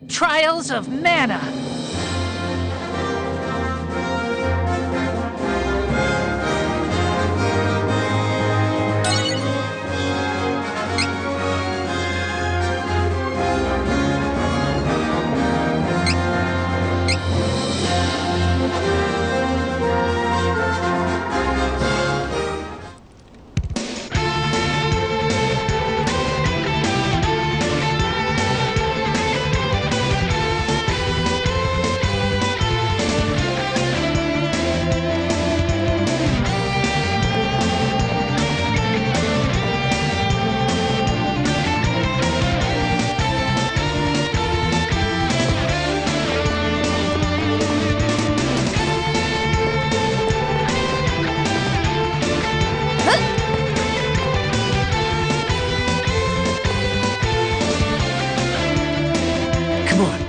Trials of Mana. Come on.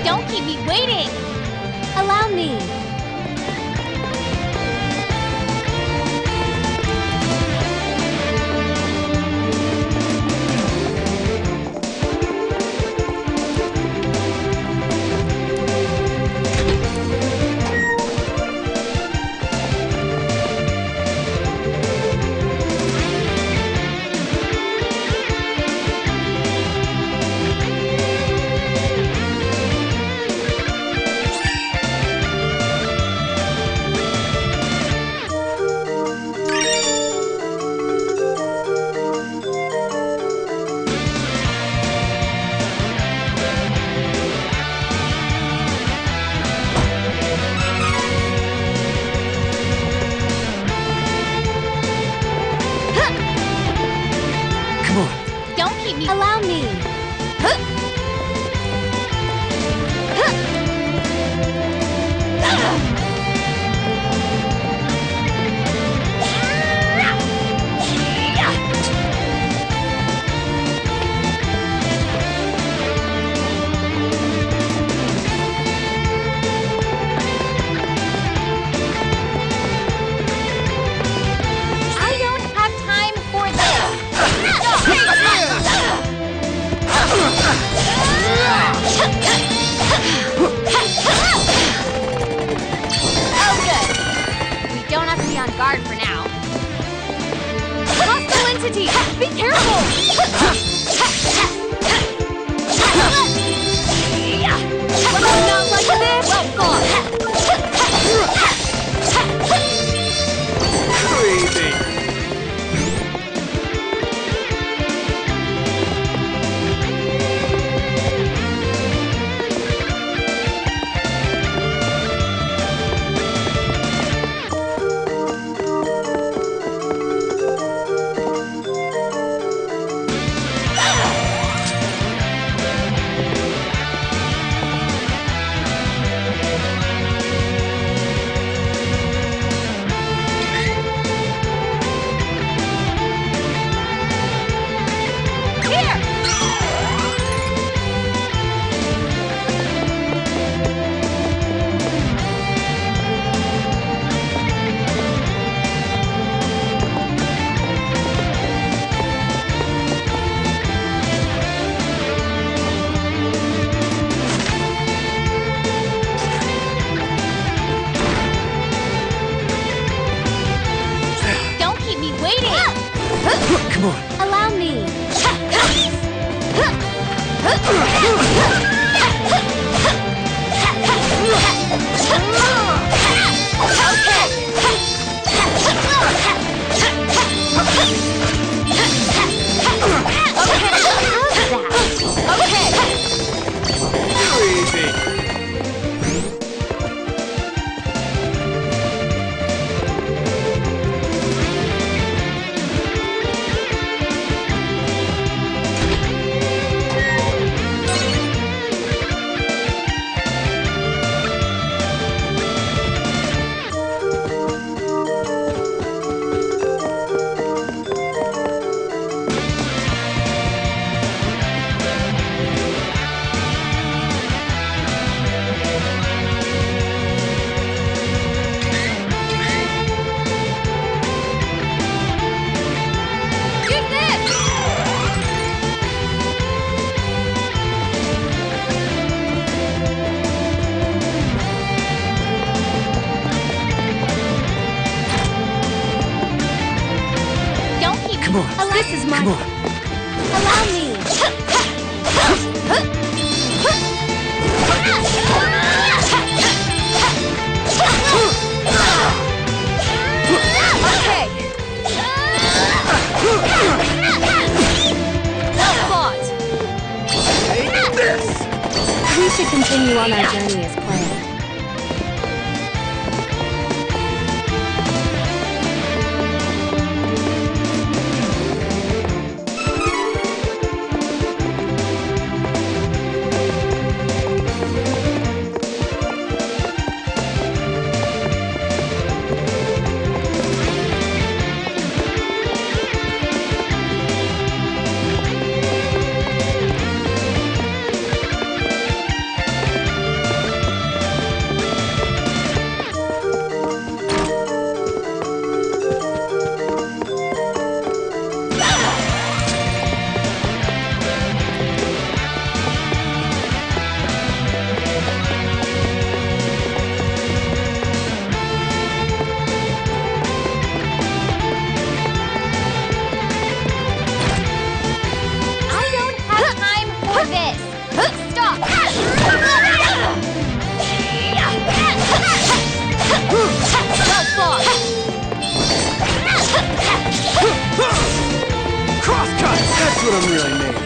Don't keep me waiting! Allow me! Come on. Don't keep me. Allow me. I don't have time for Oh, good. We don't have to be on guard for now. Hostile entity! Be careful! Not like this! Well fought! Crazy. Don't keep me waiting! Come on. Allow me! Crazy. This is my... Come on. Allow me. Okay. Well fought. Take this! We should continue on our journey as planned. I don't have time for this. Stop. Well fought. Crosscut! That's what I'm really made of.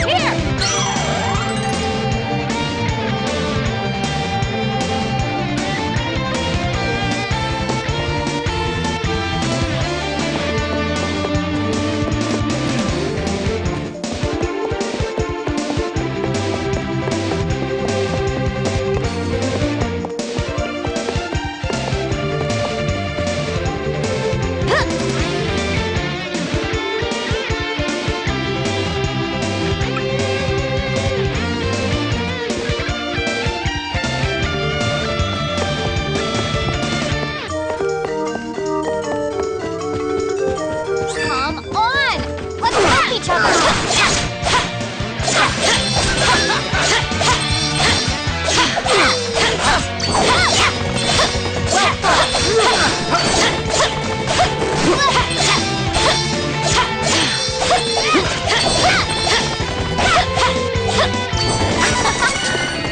Here. Come on! Let's help each other!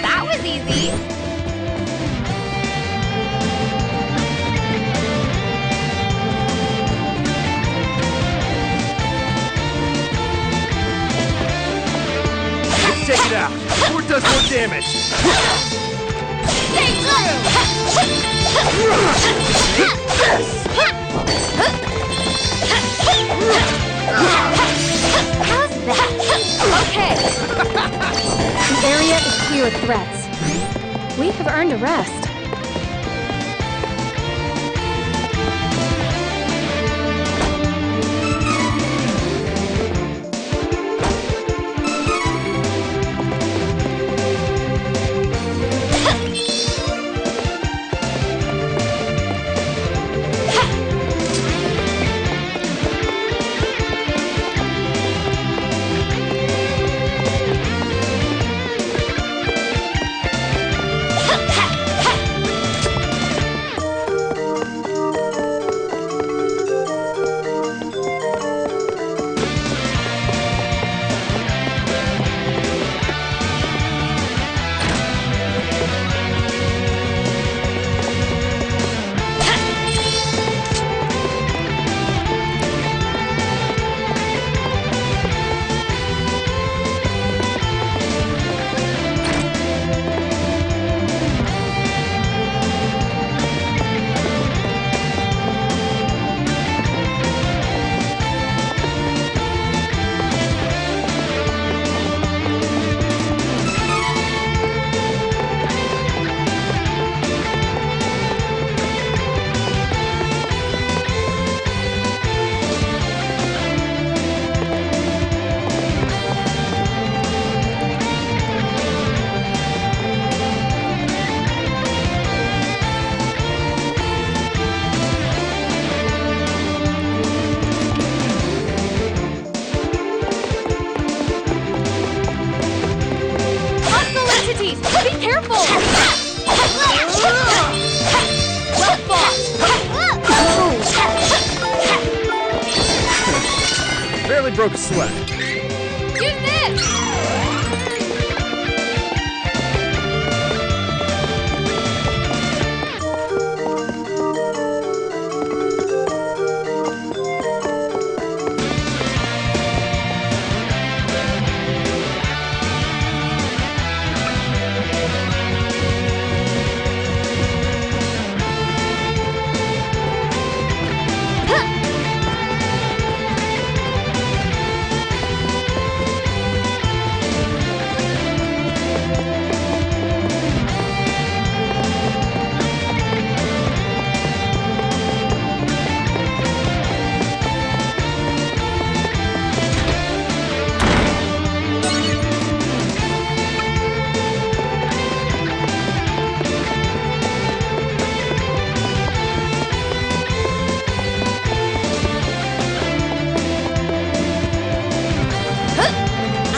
That was easy! Let's take it out before it does more damage. Stay true! How's that? Okay. The area is clear of threats. We have earned a rest. broke a sweat. Do this!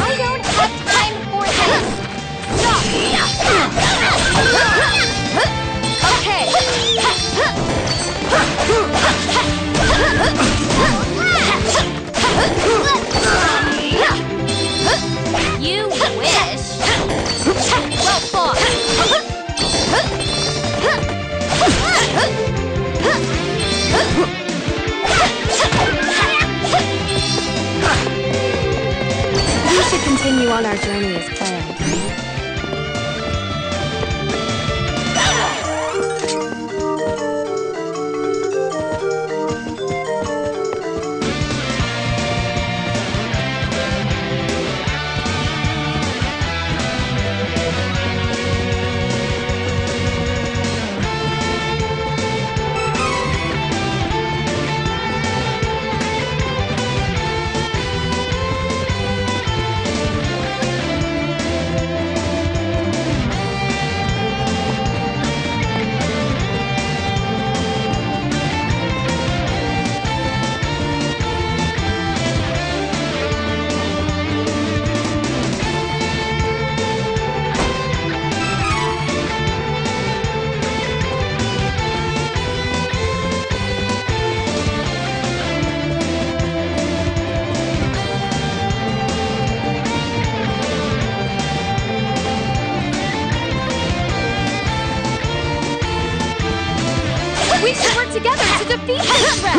I don't have time for this! Stop! Okay! You wish! Well fought! We should continue on our journey as planned. We should work together to defeat this threat!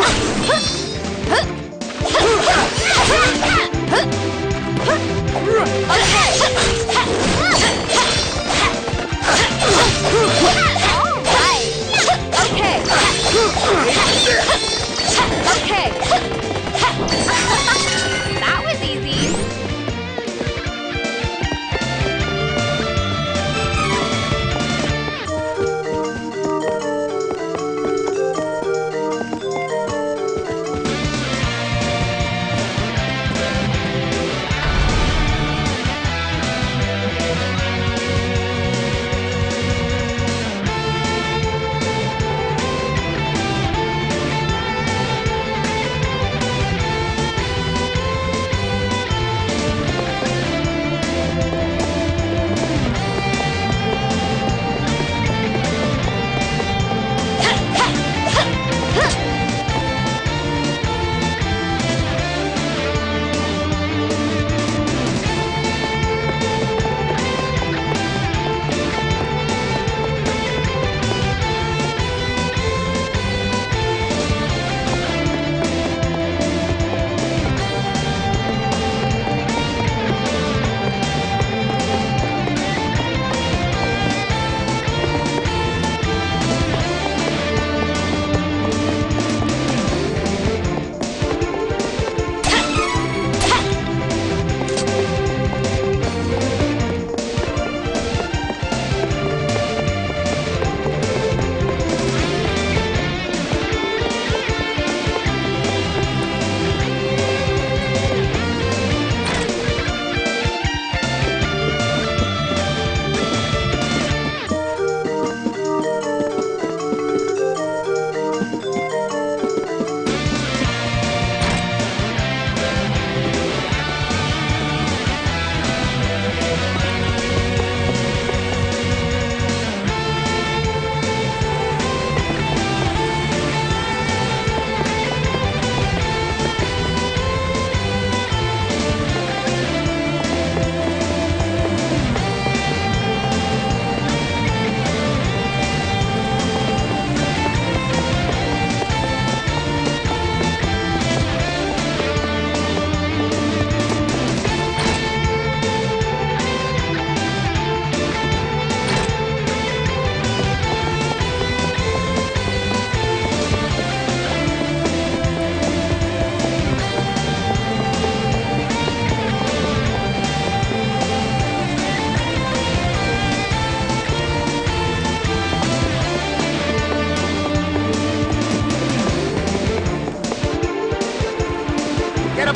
Okay! That was easy!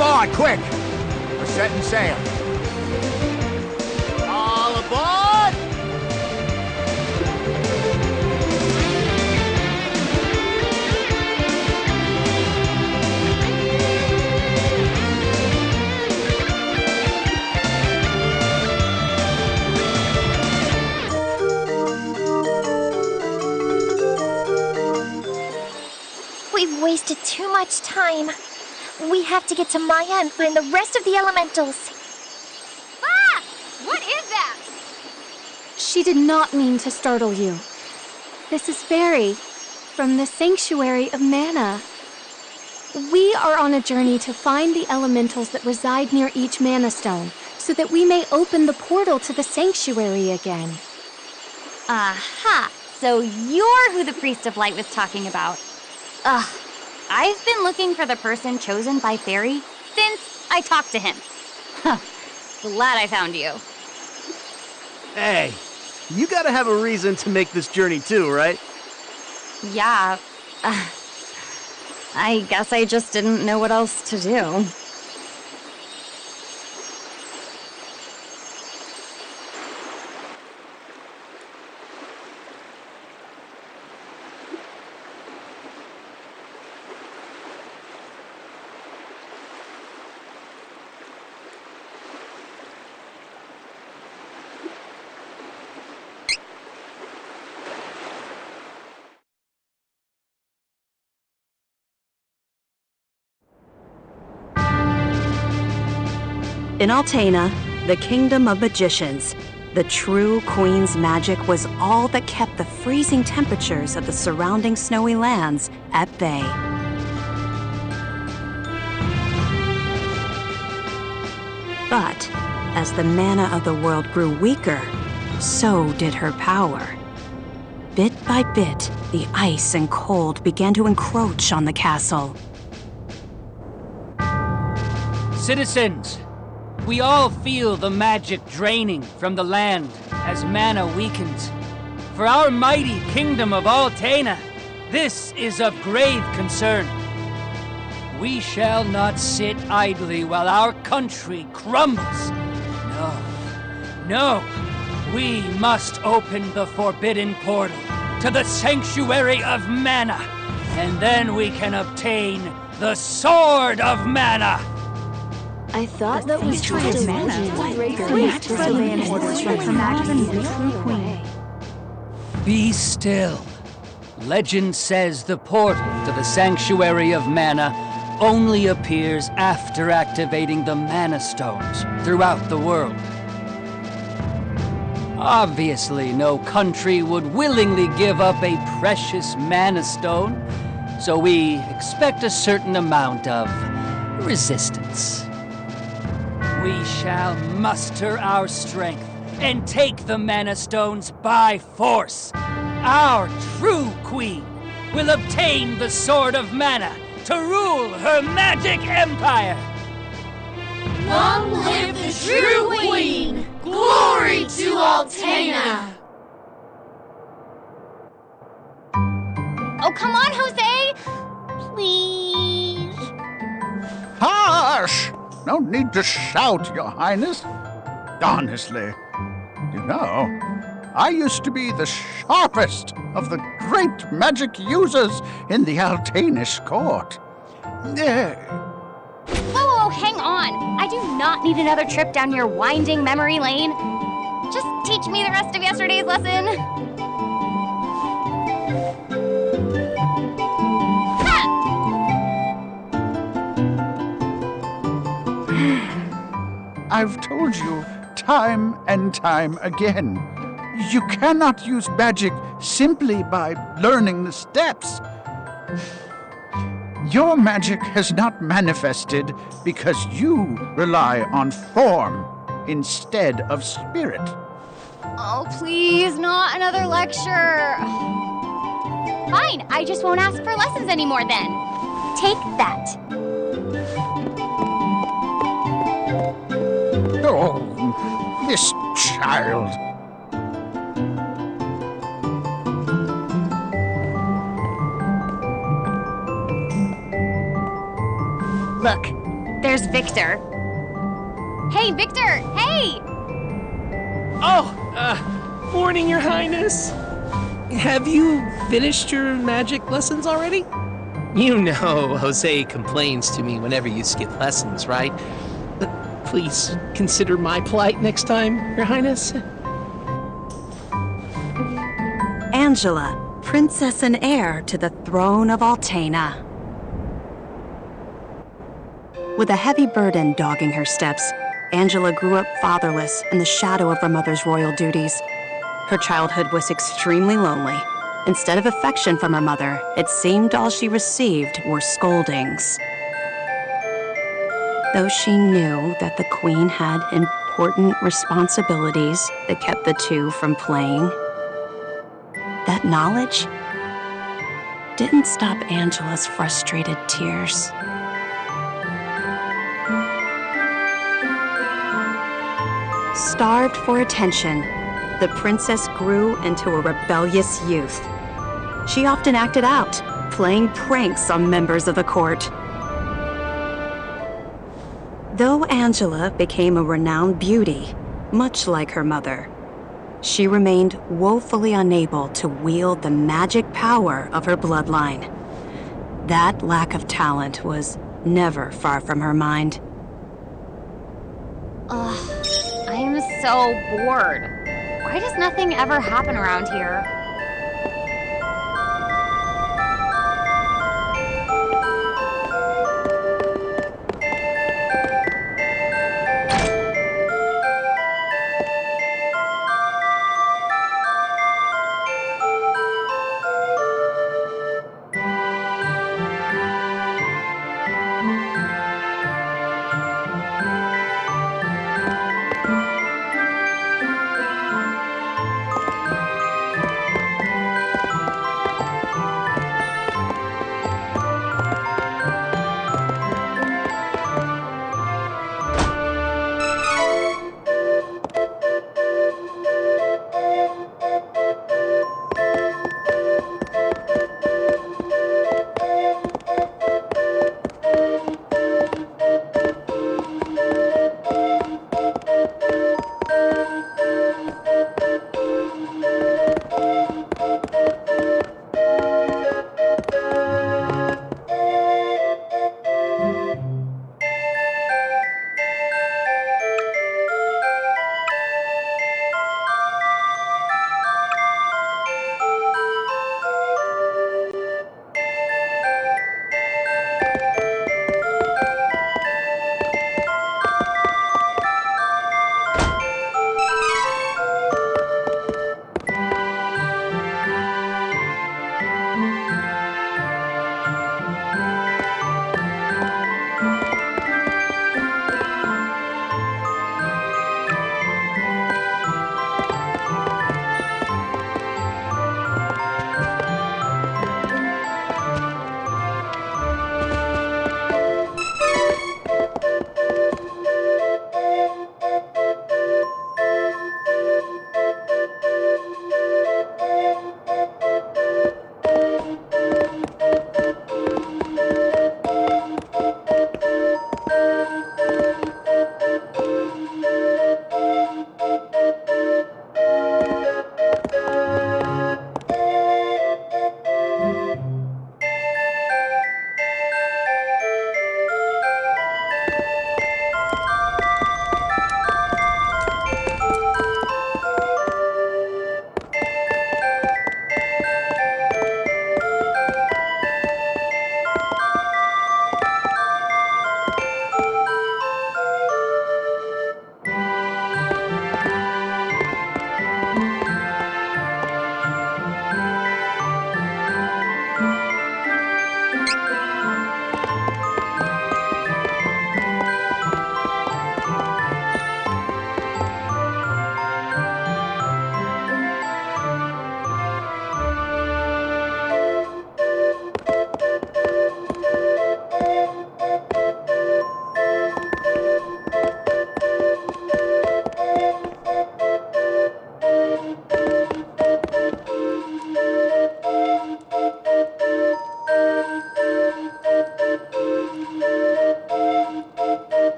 aboard, quick! We're setting sail. All aboard! We've wasted too much time. We have to get to Maya and find the rest of the elementals. Ah! What is that? She did not mean to startle you. This is Fairy, from the Sanctuary of Mana. We are on a journey to find the elementals that reside near each Mana Stone, so that we may open the portal to the Sanctuary again. Aha! So you're who the Priest of Light was talking about. Ugh. I've been looking for the person chosen by Fairy since I talked to him. Huh. Glad I found you. Hey, you gotta have a reason to make this journey too, right? Yeah. I guess I just didn't know what else to do. In Altena, the kingdom of magicians, the true queen's magic was all that kept the freezing temperatures of the surrounding snowy lands at bay. But as the mana of the world grew weaker, so did her power. Bit by bit, the ice and cold began to encroach on the castle. Citizens, we all feel the magic draining from the land as mana weakens. For our mighty kingdom of Altena, this is of grave concern. We shall not sit idly while our country crumbles. No, we must open the forbidden portal to the Sanctuary of Mana, and then we can obtain the Sword of Mana. I thought that was trying to Be still. Legend says the portal to the Sanctuary of Mana only appears after activating the Mana Stones throughout the world. Obviously, no country would willingly give up a precious Mana Stone, so we expect a certain amount of resistance. We shall muster our strength and take the Mana Stones by force. Our true queen will obtain the Sword of Mana to rule her magic empire. Long live the true queen! Glory to Altena! Oh, come on, Jose! Please? Hush! No need to shout, Your Highness. Honestly, you know, I used to be the sharpest of the great magic users in the Altenish court. Whoa, hang on. I do not need another trip down your winding memory lane. Just teach me the rest of yesterday's lesson. I've told you time and time again, you cannot use magic simply by learning the steps. Your magic has not manifested because you rely on form instead of spirit. Oh, please, not another lecture. Fine, I just won't ask for lessons anymore then. Take that. Oh, this child. Look, there's Victor. Hey, Victor! Hey! Oh, morning, Your Highness. Have you finished your magic lessons already? You know Jose complains to me whenever you skip lessons, right? But please consider my plight next time, Your Highness. Angela, princess and heir to the throne of Altena. With a heavy burden dogging her steps, Angela grew up fatherless in the shadow of her mother's royal duties. Her childhood was extremely lonely. Instead of affection from her mother, it seemed all she received were scoldings. Though she knew that the queen had important responsibilities that kept the two from playing, that knowledge didn't stop Angela's frustrated tears. Starved for attention, the princess grew into a rebellious youth. She often acted out, playing pranks on members of the court. Though Angela became a renowned beauty, much like her mother, she remained woefully unable to wield the magic power of her bloodline. That lack of talent was never far from her mind. Ugh, I am so bored. Why does nothing ever happen around here?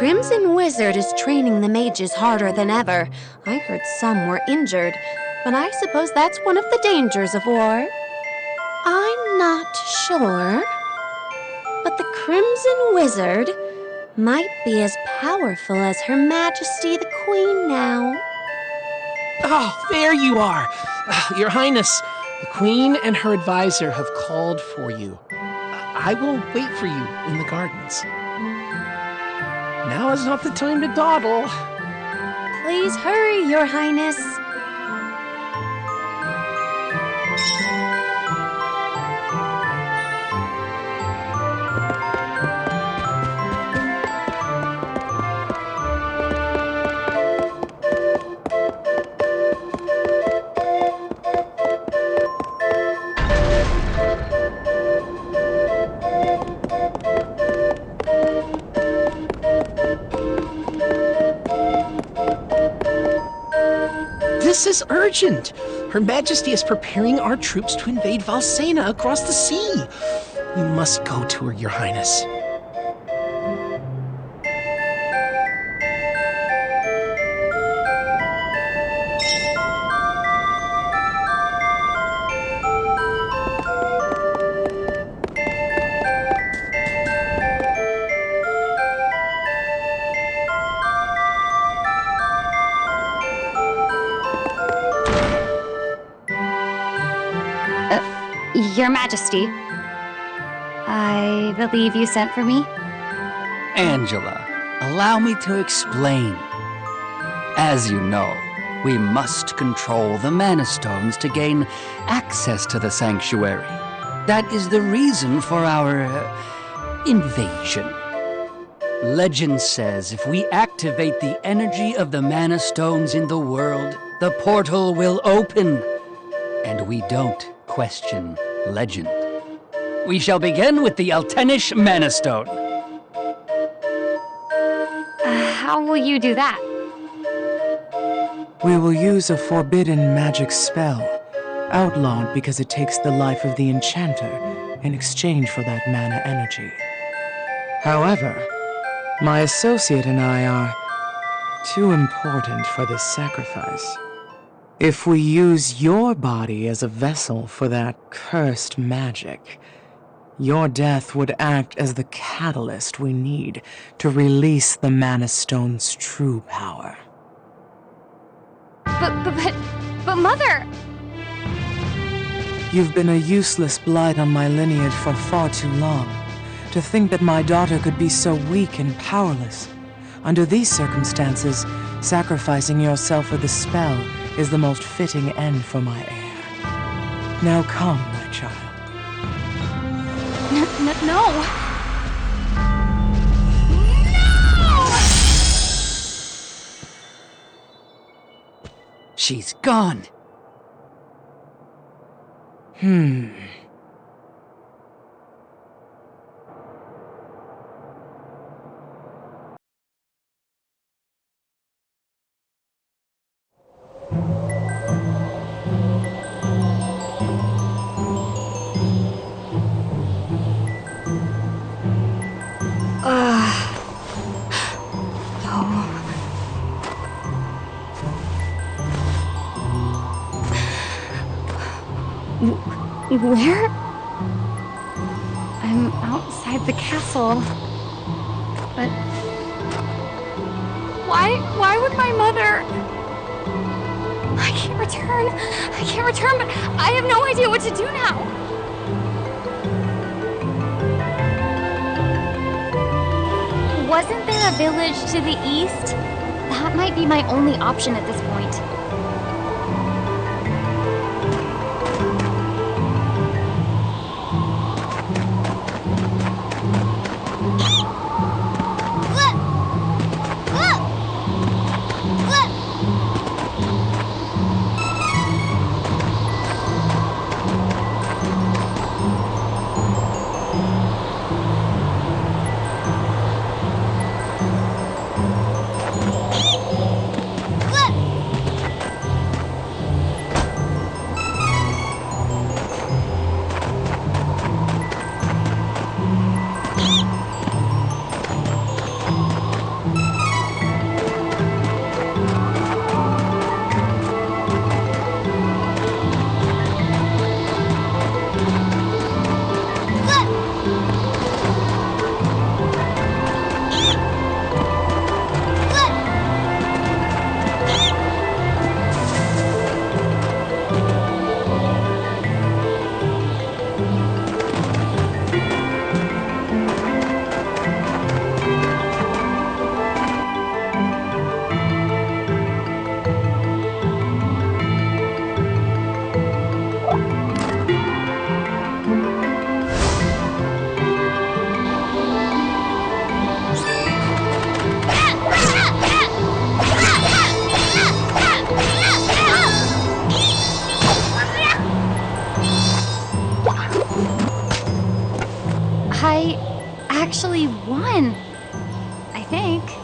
Crimson Wizard is training the mages harder than ever. I heard some were injured, but I suppose that's one of the dangers of war. I'm not sure, but the Crimson Wizard might be as powerful as Her Majesty the Queen now. Oh, there you are. Your Highness, the Queen and her advisor have called for you. I will wait for you in the gardens. Now is not the time to dawdle. Please hurry, Your Highness. This is urgent. Her Majesty is preparing our troops to invade Valsena across the sea. You must go to her, Your Highness. Your Majesty, I believe you sent for me? Angela, allow me to explain. As you know, we must control the Mana Stones to gain access to the sanctuary. That is the reason for our invasion. Legend says if we activate the energy of the Mana Stones in the world, the portal will open. And we don't question legend. We shall begin with the Altenish Mana Stone. How will you do that? We will use a forbidden magic spell, outlawed because it takes the life of the enchanter in exchange for that mana energy. However, my associate and I are too important for this sacrifice. If we use your body as a vessel for that cursed magic, your death would act as the catalyst we need to release the Mana Stone's true power. But Mother! You've been a useless blight on my lineage for far too long. To think that my daughter could be so weak and powerless. Under these circumstances, sacrificing yourself for the spell is the most fitting end for my heir. Now come, my child. No! She's gone. Where? I'm outside the castle. But why would my mother? I can't return, but I have no idea what to do now. Wasn't there a village to the east? That might be my only option at this point. think.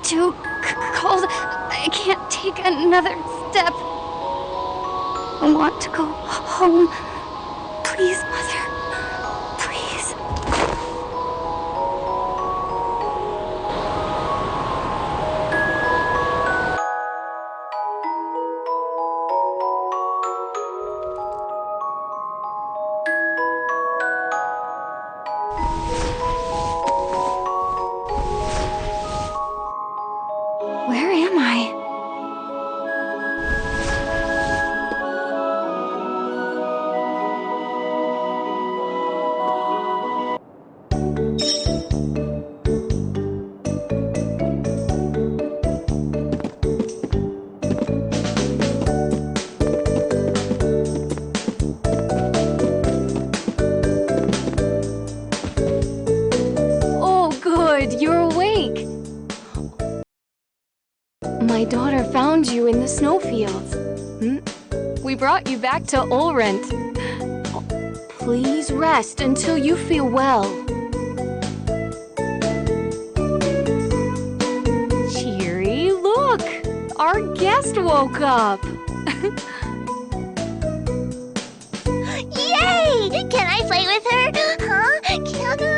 Too cold. I can't take another step. I want to go home. Please, Mother. Please. Where am I? My daughter found you in the snowfields. We brought you back to Ulrent. Please rest until you feel well. Cheery, look! Our guest woke up! Yay! Can I play with her? Huh? Can I?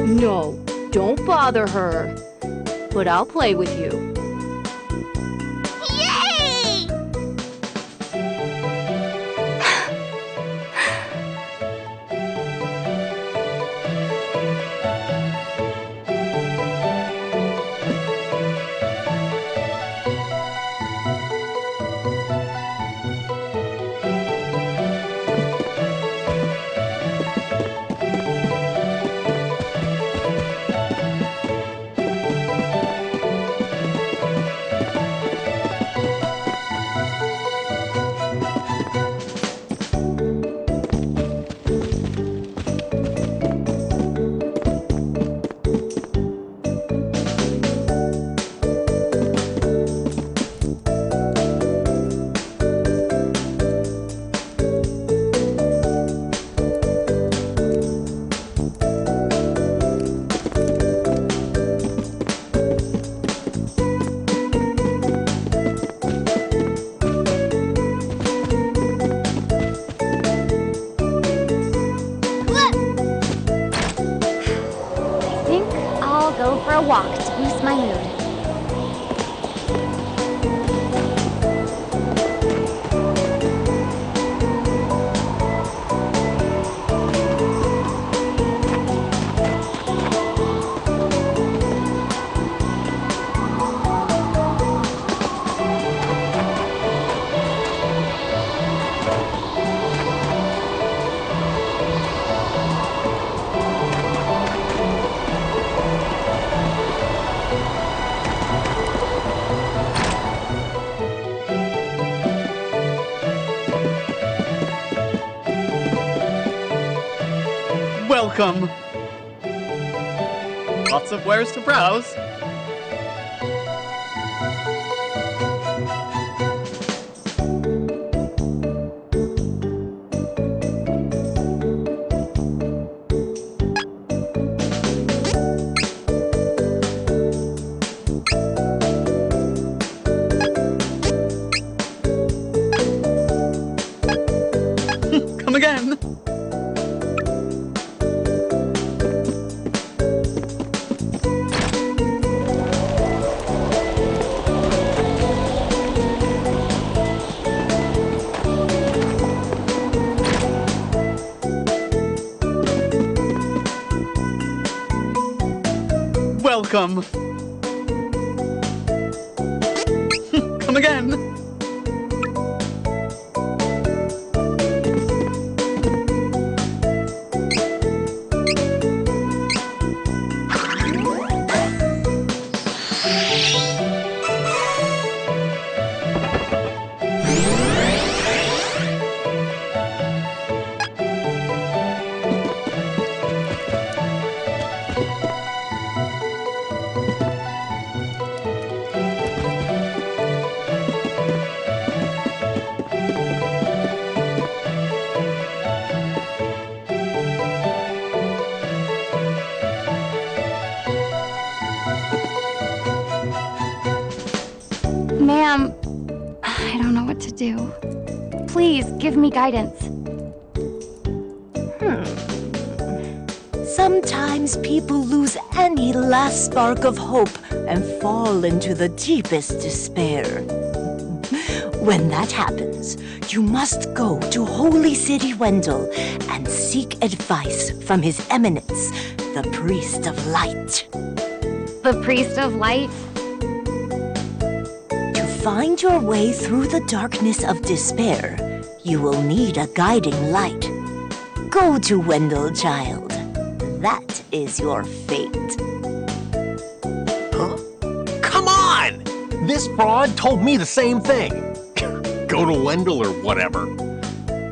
No, don't bother her. But I'll play with you. Yay! Go for a walk to boost my mood. Welcome! Lots of wares to browse. Come again! Welcome! Come again! Ma'am, I don't know what to do. Please, give me guidance. Sometimes people lose any last spark of hope and fall into the deepest despair. When that happens, you must go to Holy City Wendell and seek advice from His Eminence, the Priest of Light. The Priest of Light? To find your way through the darkness of despair, you will need a guiding light. Go to Wendell, child. That is your fate. Huh? Come on! This fraud told me the same thing. Go to Wendell or whatever.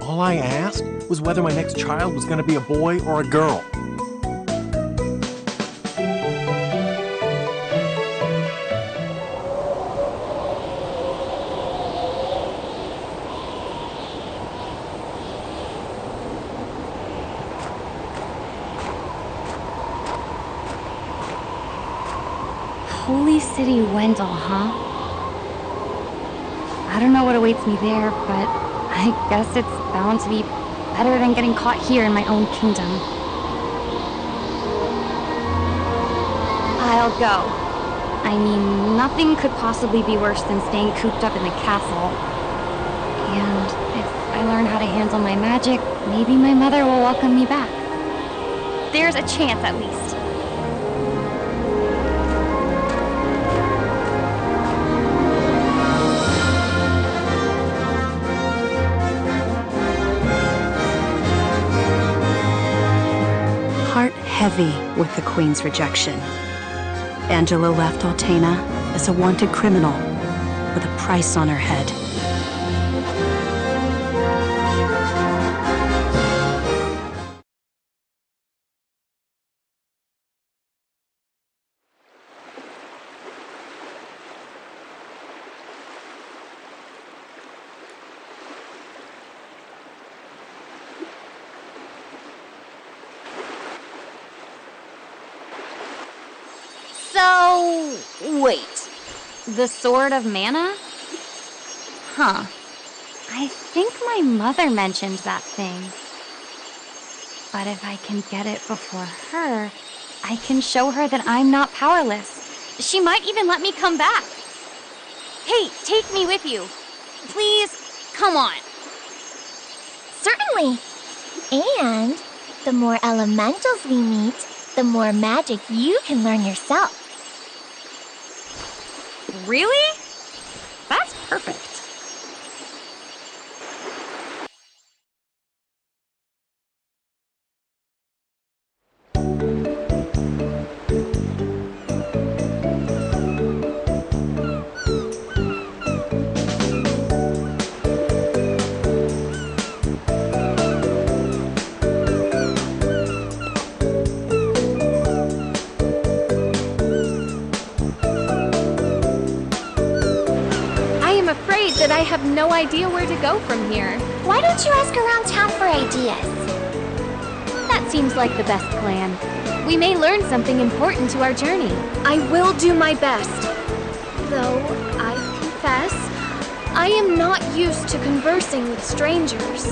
All I asked was whether my next child was going to be a boy or a girl. Holy City Wendell, huh? I don't know what awaits me there, but I guess it's bound to be better than getting caught here in my own kingdom. I'll go. I mean, nothing could possibly be worse than staying cooped up in the castle. And if I learn how to handle my magic, maybe my mother will welcome me back. There's a chance, at least. Heart heavy with the Queen's rejection, Angela left Altena as a wanted criminal with a price on her head. So, wait. The Sword of Mana? Huh. I think my mother mentioned that thing. But if I can get it before her, I can show her that I'm not powerless. She might even let me come back. Hey, take me with you. Please, come on. Certainly. And the more elementals we meet, the more magic you can learn yourself. Really? That's perfect. That I have no idea where to go from here. Why don't you ask around town for ideas? That seems like the best plan. We may learn something important to our journey. I will do my best. Though, I confess, I am not used to conversing with strangers.